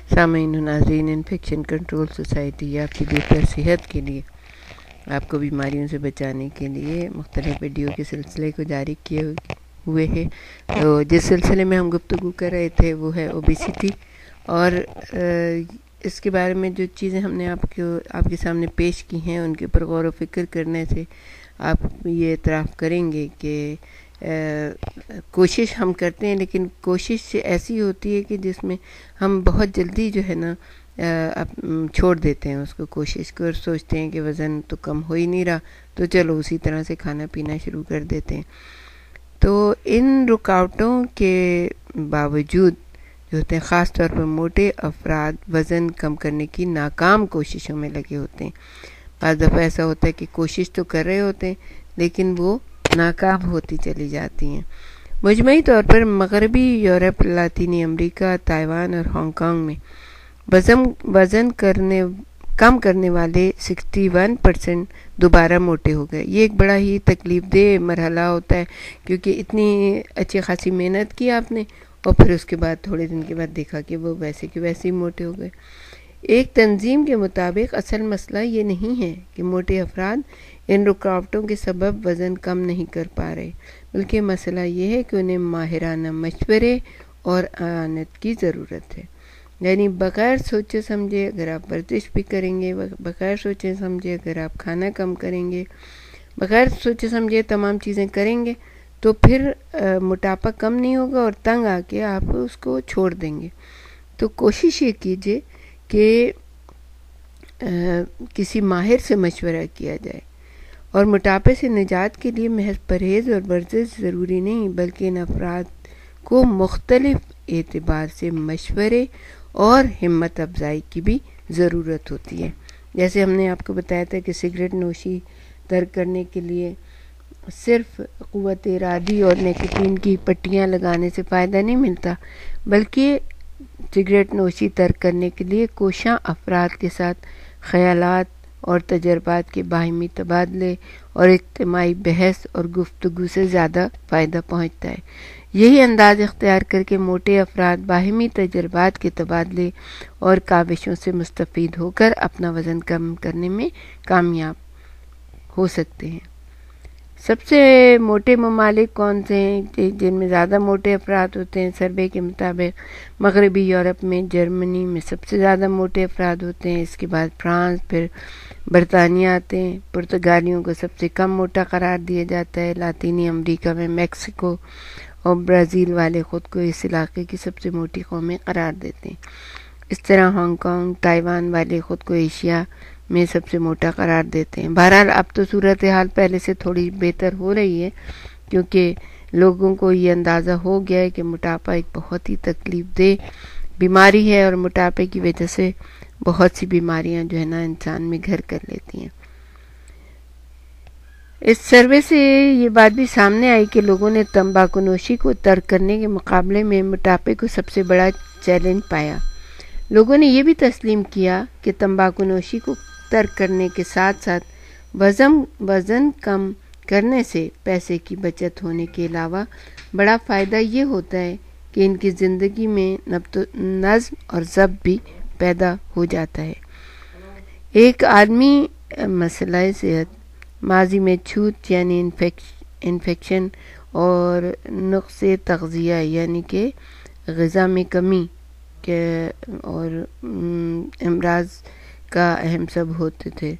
سامعین و ناظرین، انفیکشن کنٹرول سوسائٹی آپ کی بہتر صحت کے لیے، آپ کو بیماریوں سے بچانے کے لیے مختلف ویڈیو کے سلسلے کو جاری کیے ہوئے ہے۔ تو جس سلسلے میں ہم گفتگو کر رہے تھے وہ ہے اوبیسٹی، اور اس کے بارے میں جو چیزیں ہم نے آپ کے سامنے پیش کی ہیں ان کے اوپر غور و فکر کرنے سے آپ یہ اعتراف کریں گے کہ کوشش ہم کرتے ہیں، لیکن کوشش ایسی ہوتی ہے کہ جس میں ہم بہت جلدی جو ہے نا چھوڑ دیتے ہیں اس کو، کوشش کو، اور سوچتے ہیں کہ وزن تو کم ہو ہی نہیں رہا تو چلو اسی طرح سے کھانا پینا شروع کر دیتے ہیں۔ تو ان رکاوٹوں کے باوجود جو ہوتے ہیں، خاص طور پر موٹے افراد وزن کم کرنے کی ناکام کوششوں میں لگے ہوتے ہیں۔ بعض دفعہ ایسا ہوتا ہے کہ کوشش تو کر رہے ہوتے ہیں لیکن وہ ناکام ہوتی چلی جاتی ہیں۔ مجموعی طور پر مغربی یورپ، لاطینی امریکہ، تائیوان اور ہانگ کانگ میں وزن کم کرنے والے 61% دوبارہ موٹے ہو گئے۔ یہ ایک بڑا ہی تکلیف دہ مرحلہ ہوتا ہے، کیونکہ اتنی اچھی خاصی محنت کی آپ نے اور پھر اس کے بعد تھوڑے دن کے بعد دیکھا کہ وہ ویسے کے ویسے ہی موٹے ہو گئے۔ ایک تنظیم کے مطابق اصل مسئلہ یہ نہیں ہے کہ موٹے افراد ان رکاوٹوں کے سبب وزن کم نہیں کر پا رہے، بلکہ مسئلہ یہ ہے کہ انہیں ماہرانہ مشورے اور اعانت کی ضرورت ہے۔ یعنی بغیر سوچے سمجھے اگر آپ ورزش بھی کریں گے، بغیر سوچے سمجھے اگر آپ کھانا کم کریں گے، بغیر سوچے سمجھے تمام چیزیں کریں گے تو پھر موٹاپا کم نہیں ہوگا اور تنگ آ کے آپ اس کو چھوڑ دیں گے۔ تو کوشش یہ کیجئے کہ کسی ماہر سے مشورہ کیا جائے، اور موٹاپے سے نجات کے لیے محض پرہیز اور ورزش ضروری نہیں، بلکہ ان افراد کو مختلف اعتبار سے مشورے اور ہمت افزائی کی بھی ضرورت ہوتی ہے۔ جیسے ہم نے آپ کو بتایا تھا کہ سگریٹ نوشی ترک کرنے کے لیے صرف قوت ارادی اور نیکوٹین کی پٹیاں لگانے سے فائدہ نہیں ملتا، بلکہ سگریٹ نوشی ترک کرنے کے لیے کوشاں افراد کے ساتھ خیالات اور تجربات کے باہمی تبادلے اور اجتماعی بحث اور گفتگو سے زیادہ فائدہ پہنچتا ہے۔ یہی انداز اختیار کر کے موٹے افراد باہمی تجربات کے تبادلے اور کاوشوں سے مستفید ہو کر اپنا وزن کم کرنے میں کامیاب ہو سکتے ہیں۔ سب سے موٹے ممالک کون سے ہیں جن میں زیادہ موٹے افراد ہوتے ہیں؟ سروے کے مطابق مغربی یورپ میں جرمنی میں سب سے زیادہ موٹے افراد ہوتے ہیں، اس کے بعد فرانس، پھر برطانیہ آتے ہیں۔ پرتگالیوں کو سب سے کم موٹا قرار دیا جاتا ہے۔ لاطینی امریکہ میں میکسیکو اور برازیل والے خود کو اس علاقے کی سب سے موٹی قومیں قرار دیتے ہیں۔ اس طرح ہانگ کانگ، تائیوان والے خود کو ایشیا میں سب سے موٹا قرار دیتے ہیں۔ بہرحال اب تو صورتحال پہلے سے تھوڑی بہتر ہو رہی ہے، کیونکہ لوگوں کو یہ اندازہ ہو گیا ہے کہ موٹاپا ایک بہت ہی تکلیف دہ بیماری ہے، اور موٹاپے کی وجہ سے بہت سی بیماریاں جو ہے نا انسان میں گھر کر لیتی ہیں۔ اس سروے سے یہ بات بھی سامنے آئی کہ لوگوں نے تمباکو نوشی کو ترک کرنے کے مقابلے میں موٹاپے کو سب سے بڑا چیلنج پایا۔ لوگوں نے یہ بھی تسلیم کیا کہ تمباکو نوشی کو ترک کرنے کے ساتھ ساتھ وزن کم کرنے سے پیسے کی بچت ہونے کے علاوہ بڑا فائدہ یہ ہوتا ہے کہ ان کی زندگی میں نظم اور ضبط بھی پیدا ہو جاتا ہے۔ ایک عالمی مسئلہ صحت ماضی میں چھوت یعنی انفیکشن اور نقص تغذیہ یعنی کہ غذا میں کمی اور امراض کا اہم سبب ہوتے تھے،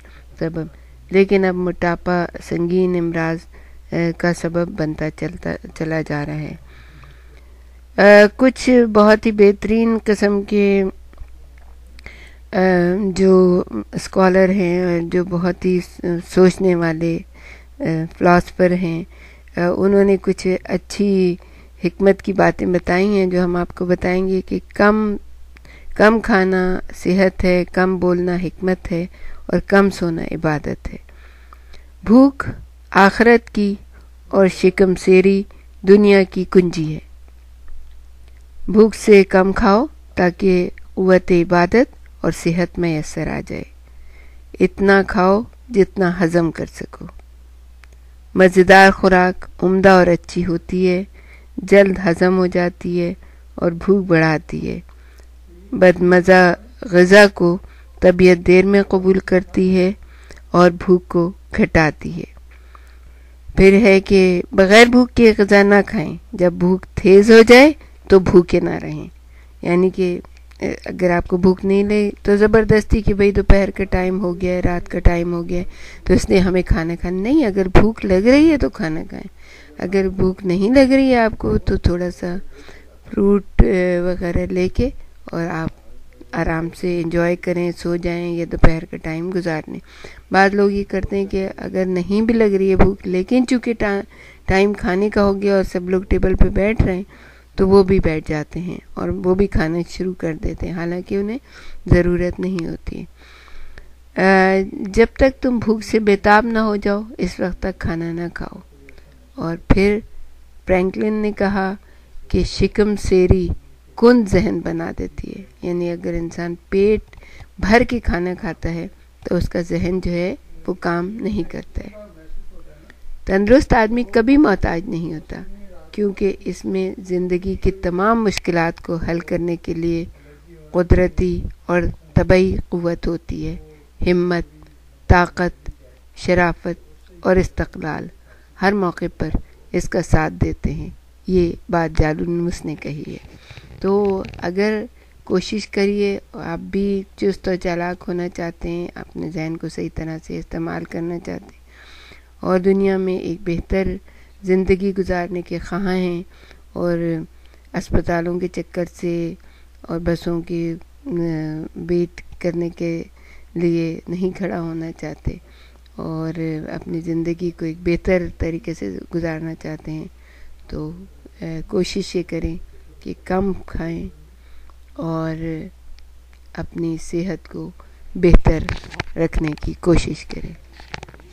لیکن اب موٹاپا سنگین امراض کا سبب بنتا چلا جا رہا ہے۔ کچھ بہت ہی بہترین قسم کے جو اسکالر ہیں، جو بہت ہی سوچنے والے فلاسفر ہیں، انہوں نے کچھ اچھی حکمت کی باتیں بتائی ہیں جو ہم آپ کو بتائیں گے کہ کم کھانا صحت ہے، کم بولنا حکمت ہے، اور کم سونا عبادت ہے۔ بھوک آخرت کی اور شکم سیری دنیا کی کنجی ہے۔ بھوک سے کم کھاؤ تاکہ قوت عبادت اور صحت میسر آ جائے۔ اتنا کھاؤ جتنا ہضم کر سکو۔ مزیدار خوراک عمدہ اور اچھی ہوتی ہے، جلد ہضم ہو جاتی ہے اور بھوک بڑھاتی ہے۔ بدمزہ غذا کو طبیعت دیر میں قبول کرتی ہے اور بھوک کو گھٹاتی ہے۔ پھر ہے کہ بغیر بھوک کے غذا نہ کھائیں، جب بھوک تیز ہو جائے تو بھوکے نہ رہیں، یعنی کہ اگر آپ کو بھوک نہیں لگے تو زبردستی کہ بھئی دوپہر کا ٹائم ہو گیا ہے، رات کا ٹائم ہو گیا ہے تو اس لیے ہمیں کھانا کھانا نہیں، اگر بھوک لگ رہی ہے تو کھانا کھائیں، اگر بھوک نہیں لگ رہی ہے آپ کو تو تھوڑا سا فروٹ وغیرہ لے کے اور آپ آرام سے انجوائے کریں، سو جائیں یا دوپہر کا ٹائم گزار لیں۔ بعض لوگ یہ کرتے ہیں کہ اگر نہیں بھی لگ رہی ہے بھوک لیکن چونکہ ٹائم کھانے کا ہو گیا اور سب لوگ ٹیبل پہ بیٹھ رہے ہیں تو وہ بھی بیٹھ جاتے ہیں اور وہ بھی کھانا شروع کر دیتے ہیں، حالانکہ انہیں ضرورت نہیں ہوتی ہے۔ جب تک تم بھوک سے بیتاب نہ ہو جاؤ اس وقت تک کھانا نہ کھاؤ۔ اور پھر فرینکلن نے کہا کہ شکم سیری کن ذہن بنا دیتی ہے، یعنی اگر انسان پیٹ بھر کے کھانا کھاتا ہے تو اس کا ذہن جو ہے وہ کام نہیں کرتا ہے۔ تندرست آدمی کبھی محتاج نہیں ہوتا، کیونکہ اس میں زندگی کی تمام مشکلات کو حل کرنے کے لیے قدرتی اور طبعی قوت ہوتی ہے۔ ہمت، طاقت، شرافت اور استقلال ہر موقع پر اس کا ساتھ دیتے ہیں۔ یہ بات جالونوس نے کہی ہے۔ تو اگر کوشش کریے، آپ بھی چست و چالاک ہونا چاہتے ہیں، اپنے ذہن کو صحیح طرح سے استعمال کرنا چاہتے ہیں اور دنیا میں ایک بہتر زندگی گزارنے کے خواہاں ہیں اور اسپتالوں کے چکر سے اور بسوں کی ویٹ کرنے کے لیے نہیں کھڑا ہونا چاہتے اور اپنی زندگی کو ایک بہتر طریقے سے گزارنا چاہتے ہیں تو کوشش یہ کریں کہ کم کھائیں اور اپنی صحت کو بہتر رکھنے کی کوشش کریں۔